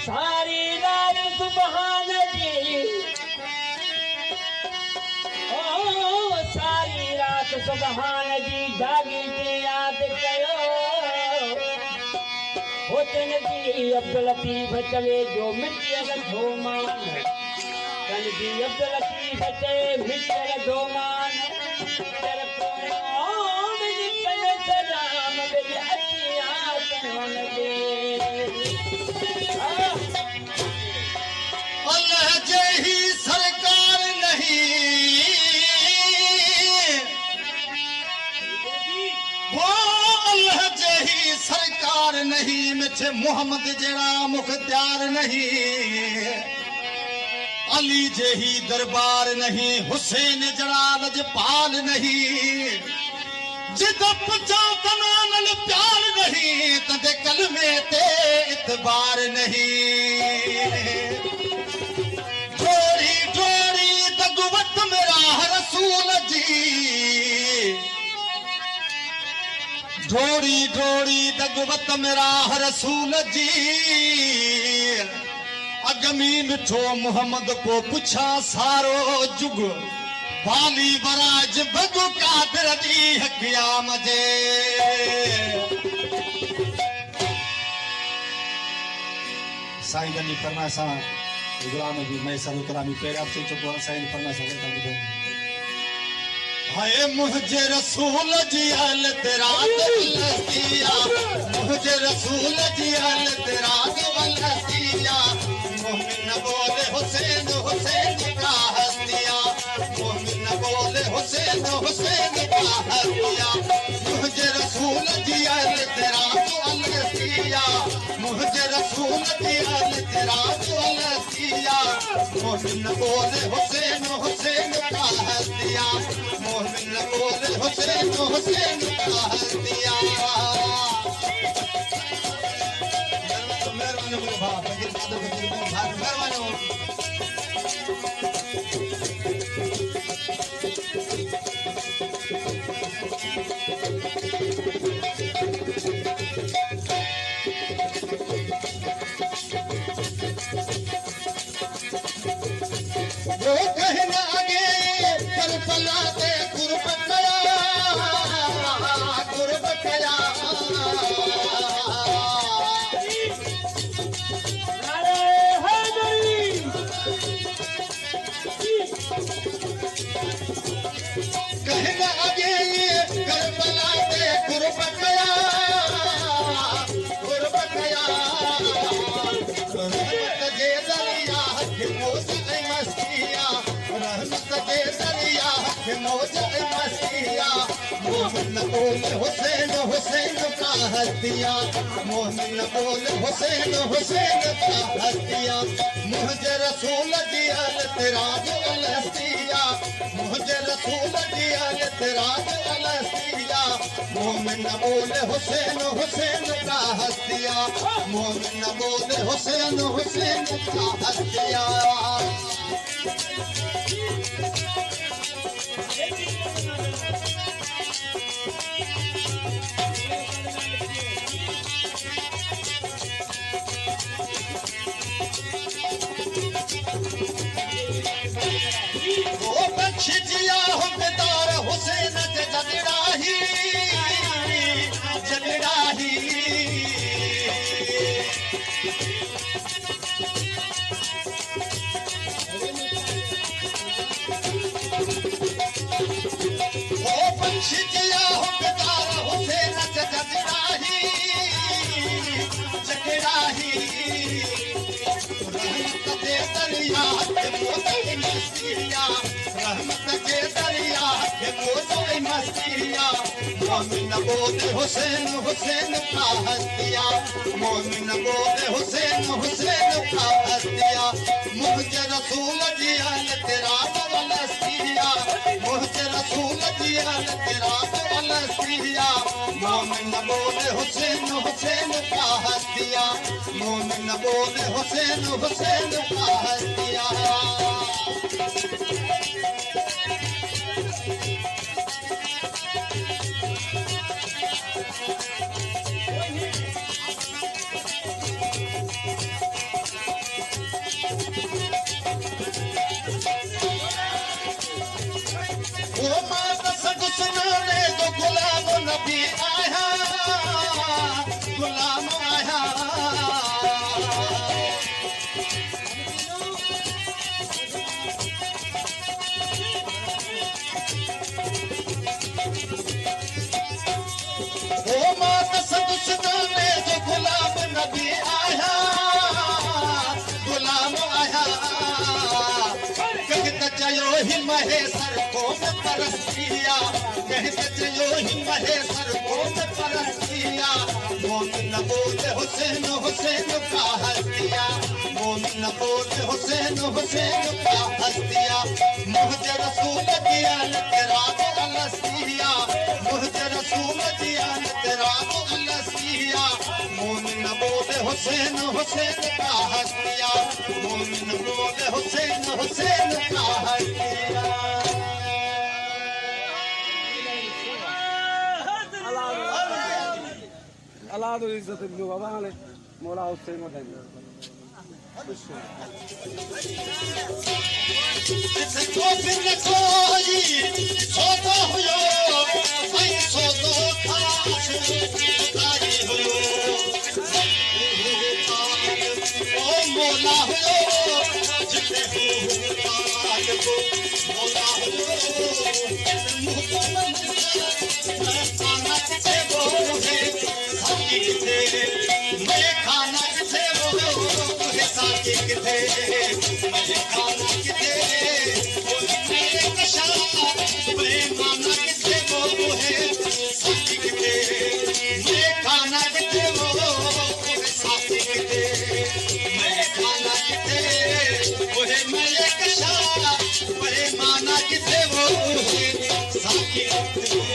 सारी रात सुबहान जी, ओ सारी रात सुबहान जी जागी ते याद कयो होतन जी अब्दुल लतीफ चवे जो मिटियल धोमान कल जी अब्दुल लतीफ चवे मिटियल धोमान तेरे प्रोम जी कने सलाम मेरी अखियां कौन दे अल्लाह जही सरकार नहीं वो अल्लाह जही सरकार नहीं मिठे मोहम्मद जड़ा मुख्तियार नहीं अली जही दरबार नहीं हुसैन जड़ा लजपाल नहीं जिदा पचा तनानल प्यार नहीं तदे कलमे ते इतबार नहीं जोड़ी जोड़ी दगवत मेरा रसूल जी जोड़ी जोड़ी दगवत मेरा रसूल जी अगमी मिठो मोहम्मद को पुछा सारो जुग बाली बराज बगु कादर दी हकिया मजे साईं गनी फरमासा गुलाम भी मैं सब कलामी पेड़ आप से चुको साईं फरमासा के तंग दो हाय मुझे रसूल जी अल तेरा दिया मुझे रसूल जी अल तेरा दिया मोमिन बोले हुसैन हुसैन का हस्तिया मोमिन बोले हुसैन हुसैन का हस्तिया मुझे रसूल जी अल तेरा दिया मुझे रसूल जी अल तेरा दिया मोमिन बोले हुसैन हुसैन का हस्तिया मोमिन बोले हुसैन हुसैन का हस्तिया मेहरबानी बोले बाप लेकिन कादर के दिल में भाग मेहरबानी वो कहना आगे करबला ते कुर्बत गया कहना आगे करबला ते कुर्बत गया रहमत जे दरिया के मौज मस्तिया रहमत जे दरिया के मौज मस्तिया मोमिन बोले हुसैन हुसैन का हस्तिया मोमिन बोले हुसैन हुसैन का हस्तिया मुझे रसूल दिया तेरा हस्तिया मुझे रसूल दिया तेरा हस्तिया मोमिन बोले हुसैन हुसैन का हस्तिया मोमिन बोले हुसैन हुसैन का हस्तिया वो बख्श जिया हो बेदार हुसैन के जगड़ाही वो बख्श जिया हो बेदार हुसैन के जगड़ाही रहमत के दरिया के मोज मस्तिया रहमत के दरिया के मोज मस्तिया मोमिन बोले हुसैन हुसैन का हस्तिया मोमिन बोले हुसैन हुसैन का हस्तिया मुझे रसूल दिया तेरा हस्तिया मुझे रसूल दिया तेरा हस्तिया मोमिन बोले हुसैन हुसैन का हस्तिया मोमिन बोले हुसैन हुसैन का हस्तिया आया गुलाम आया ओ मात सदुस्ताने जो गुलाम नबी आया गुलाम आया कहत चयो ही महेसर को परस्तिया कहत चयो ही महेसर को परस्तिया मोमिन बोल हुसैन हुसैन का हस्तिया मोमिन बोल हुसैन हुसैन का हस्तिया मुझे रसूल दिया तेरा अलसिया मुझे रसूल दिया तेरा अलसिया मोमिन बोल हुसैन हुसैन का हस्तिया मोमिन बोल हुसैन हुसैन का हस्तिया Allah do izzat ibn Wabale Mola Hussein Madani तो फिर कोई सोता हुयो भाई सोतो खास तारी हुयो ओ मोला हुयो जिते हो मोला हुयो खाना किथे वो है साथी किथे मैं खाना किथे वो है साथी किथे मैं खाना किथे खाना किथे वो है साथी किथे मैं खाना किथे वो है साथी किथे मैं खाना किथे वो है मैं कशा मैं माना किथे वो है साथी किथे